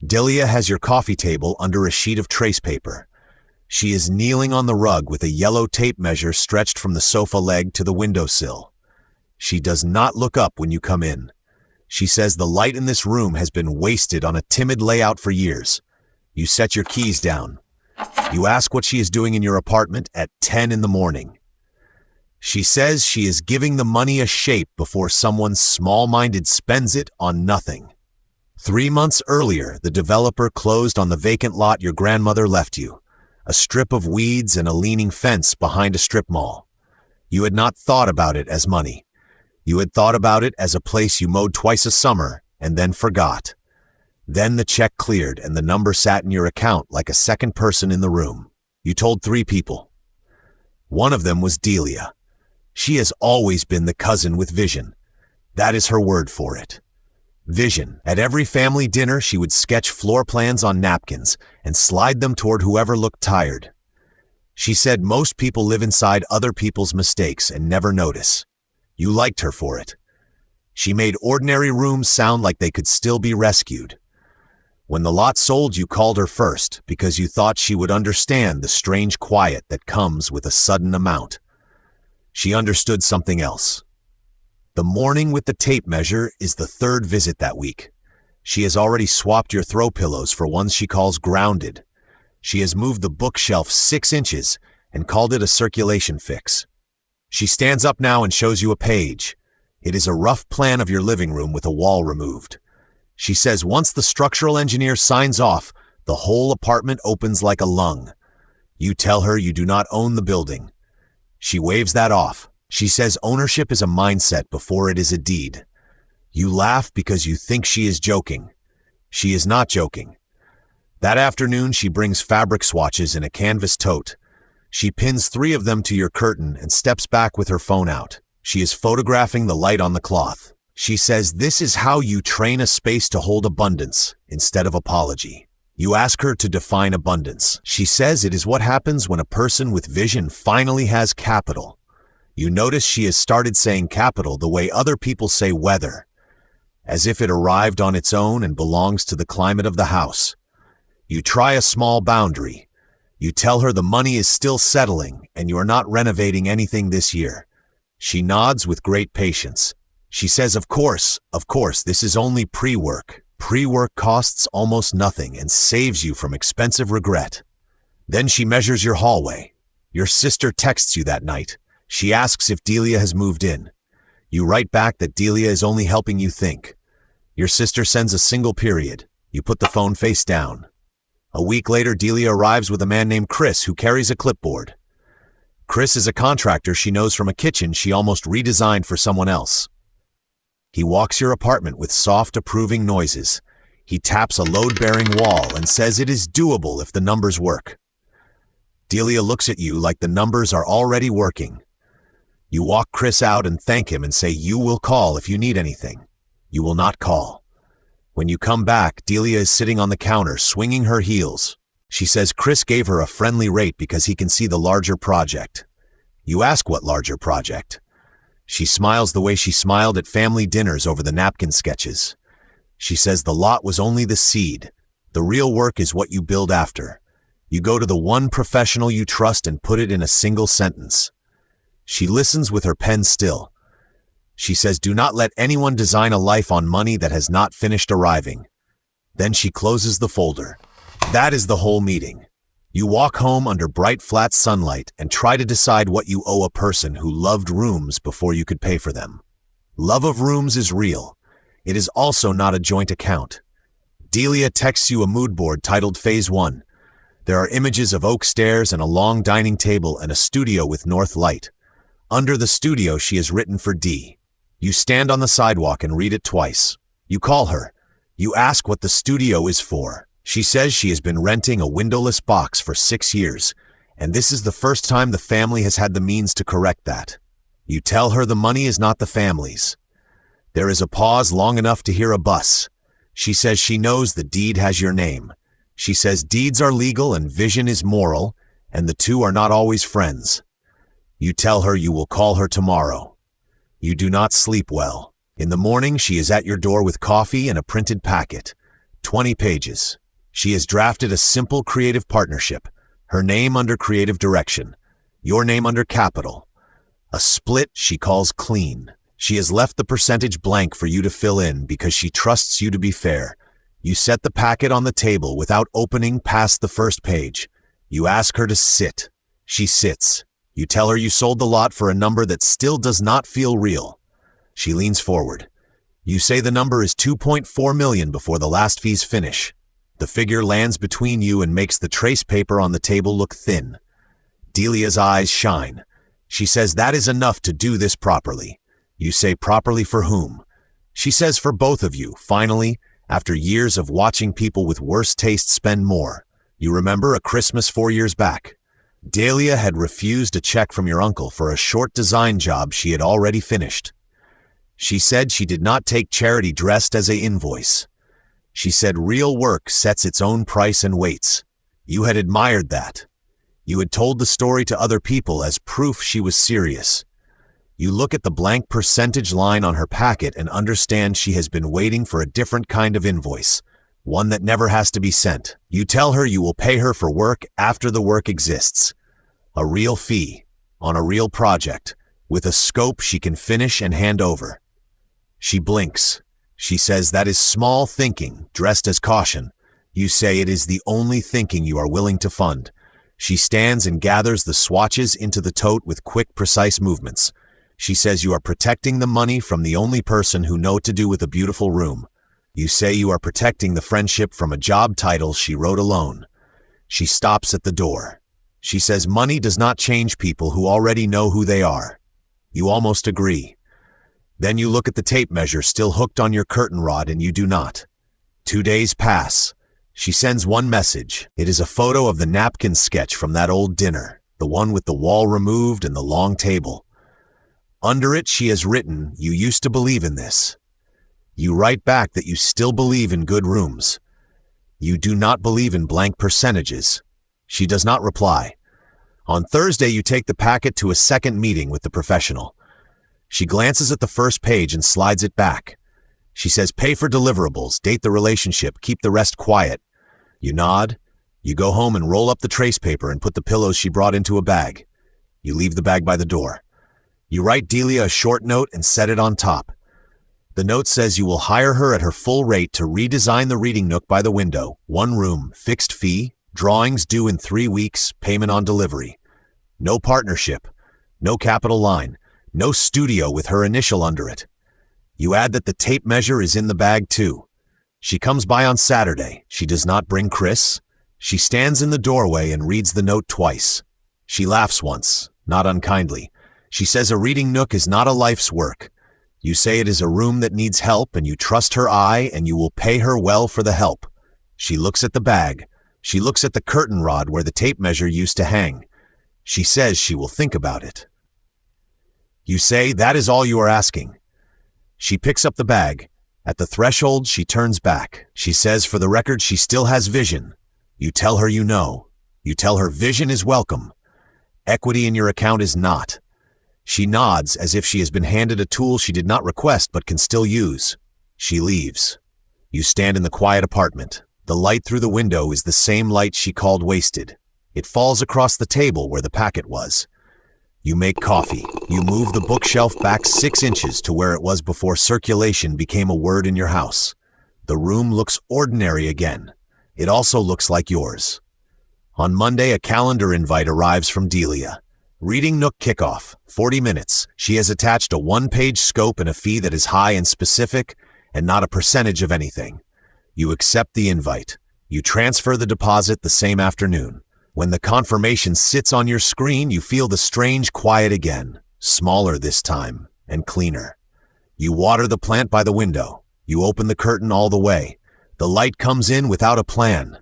Delia has your coffee table under a sheet of trace paper. She is kneeling on the rug with a yellow tape measure stretched from the sofa leg to the windowsill. She does not look up when you come in. She says the light in this room has been wasted on a timid layout for years. You set your keys down. You ask what she is doing in your apartment at 10 in the morning. She says she is giving the money a shape before someone small-minded spends it on nothing. 3 months earlier, the developer closed on the vacant lot your grandmother left you, a strip of weeds and a leaning fence behind a strip mall. You had not thought about it as money. You had thought about it as a place you mowed twice a summer and then forgot. Then the check cleared and the number sat in your account like a second person in the room. You told 3 people. One of them was Delia. She has always been the cousin with vision. That is her word for it. Vision. At every family dinner, she would sketch floor plans on napkins and slide them toward whoever looked tired. She said most people live inside other people's mistakes and never notice. You liked her for it. She made ordinary rooms sound like they could still be rescued. When the lot sold, you called her first because you thought she would understand the strange quiet that comes with a sudden amount. She understood something else. The morning with the tape measure is the 3rd visit that week. She has already swapped your throw pillows for ones she calls grounded. She has moved the bookshelf 6 inches and called it a circulation fix. She stands up now and shows you a page. It is a rough plan of your living room with a wall removed. She says once the structural engineer signs off, the whole apartment opens like a lung. You tell her you do not own the building. She waves that off. She says ownership is a mindset before it is a deed. You laugh because you think she is joking. She is not joking. That afternoon, she brings fabric swatches in a canvas tote. She pins 3 of them to your curtain and steps back with her phone out. She is photographing the light on the cloth. She says this is how you train a space to hold abundance instead of apology. You ask her to define abundance. She says it is what happens when a person with vision finally has capital. You notice she has started saying capital the way other people say weather, as if it arrived on its own and belongs to the climate of the house. You try a small boundary. You tell her the money is still settling and you are not renovating anything this year. She nods with great patience. She says, of course, this is only pre-work. Pre-work costs almost nothing and saves you from expensive regret. Then she measures your hallway. Your sister texts you that night. She asks if Delia has moved in. You write back that Delia is only helping you think. Your sister sends a single period. You put the phone face down. A week later, Delia arrives with a man named Chris who carries a clipboard. Chris is a contractor she knows from a kitchen she almost redesigned for someone else. He walks your apartment with soft, approving noises. He taps a load-bearing wall and says it is doable if the numbers work. Delia looks at you like the numbers are already working. You walk Chris out and thank him and say you will call if you need anything. You will not call. When you come back, Delia is sitting on the counter, swinging her heels. She says Chris gave her a friendly rate because he can see the larger project. You ask what larger project. She smiles the way she smiled at family dinners over the napkin sketches. She says the lot was only the seed. The real work is what you build after. You go to the one professional you trust and put it in a single sentence. She listens with her pen still. She says, do not let anyone design a life on money that has not finished arriving. Then she closes the folder. That is the whole meeting. You walk home under bright, flat sunlight and try to decide what you owe a person who loved rooms before you could pay for them. Love of rooms is real. It is also not a joint account. Delia texts you a mood board titled Phase 1. There are images of oak stairs and a long dining table and a studio with north light. Under the studio, she has written for D. You stand on the sidewalk and read it twice. You call her. You ask what the studio is for. She says she has been renting a windowless box for 6 years, and this is the first time the family has had the means to correct that. You tell her the money is not the family's. There is a pause long enough to hear a bus. She says she knows the deed has your name. She says deeds are legal and vision is moral, and the two are not always friends. You tell her you will call her tomorrow. You do not sleep well. In the morning, she is at your door with coffee and a printed packet. 20 pages. She has drafted a simple creative partnership. Her name under creative direction. Your name under capital. A split she calls clean. She has left the percentage blank for you to fill in because she trusts you to be fair. You set the packet on the table without opening past the first page. You ask her to sit. She sits. You tell her you sold the lot for a number that still does not feel real. She leans forward. You say the number is 2.4 million before the last fees finish. The figure lands between you and makes the trace paper on the table look thin. Delia's eyes shine. She says that is enough to do this properly. You say properly for whom? She says for both of you, finally, after years of watching people with worse taste spend more. You remember a Christmas 4 years back. Delia had refused a check from your uncle for a short design job she had already finished. She said she did not take charity dressed as an invoice. She said real work sets its own price and weights. You had admired that. You had told the story to other people as proof she was serious. You look at the blank percentage line on her packet and understand she has been waiting for a different kind of invoice, one that never has to be sent. You tell her you will pay her for work after the work exists. A real fee, on a real project, with a scope she can finish and hand over. She blinks. She says that is small thinking, dressed as caution. You say it is the only thinking you are willing to fund. She stands and gathers the swatches into the tote with quick, precise movements. She says you are protecting the money from the only person who know what to do with a beautiful room. You say you are protecting the friendship from a job title she wrote alone. She stops at the door. She says money does not change people who already know who they are. You almost agree. Then you look at the tape measure still hooked on your curtain rod and you do not. 2 days pass. She sends one message. It is a photo of the napkin sketch from that old dinner, the one with the wall removed and the long table. Under it she has written, you used to believe in this. You write back that you still believe in good rooms. You do not believe in blank percentages. She does not reply. On Thursday you take the packet to a second meeting with the professional. She glances at the first page and slides it back. She says pay for deliverables, date the relationship, keep the rest quiet. You nod. You go home and roll up the trace paper and put the pillows she brought into a bag. You leave the bag by the door. You write Delia a short note and set it on top. The note says you will hire her at her full rate to redesign the reading nook by the window, 1 room, fixed fee, drawings due in 3 weeks, payment on delivery. No partnership, no capital line, no studio with her initial under it. You add that the tape measure is in the bag too. She comes by on Saturday. She does not bring Chris. She stands in the doorway and reads the note twice. She laughs once, not unkindly. She says a reading nook is not a life's work. You say it is a room that needs help and you trust her eye and you will pay her well for the help. She looks at the bag. She looks at the curtain rod where the tape measure used to hang. She says she will think about it. You say that is all you are asking. She picks up the bag. At the threshold, she turns back. She says for the record she still has vision. You tell her you know. You tell her vision is welcome. Equity in your account is not. She nods as if she has been handed a tool she did not request but can still use. She leaves. You stand in the quiet apartment. The light through the window is the same light she called wasted. It falls across the table where the packet was. You make coffee. You move the bookshelf back 6 inches to where it was before circulation became a word in your house. The room looks ordinary again. It also looks like yours. On Monday, a calendar invite arrives from Delia. Reading Nook kickoff, 40 minutes. She has attached a 1-page scope and a fee that is high and specific and not a percentage of anything. You accept the invite. You transfer the deposit the same afternoon. When the confirmation sits on your screen, you feel the strange quiet again, smaller this time and cleaner. You water the plant by the window. You open the curtain all the way. The light comes in without a plan.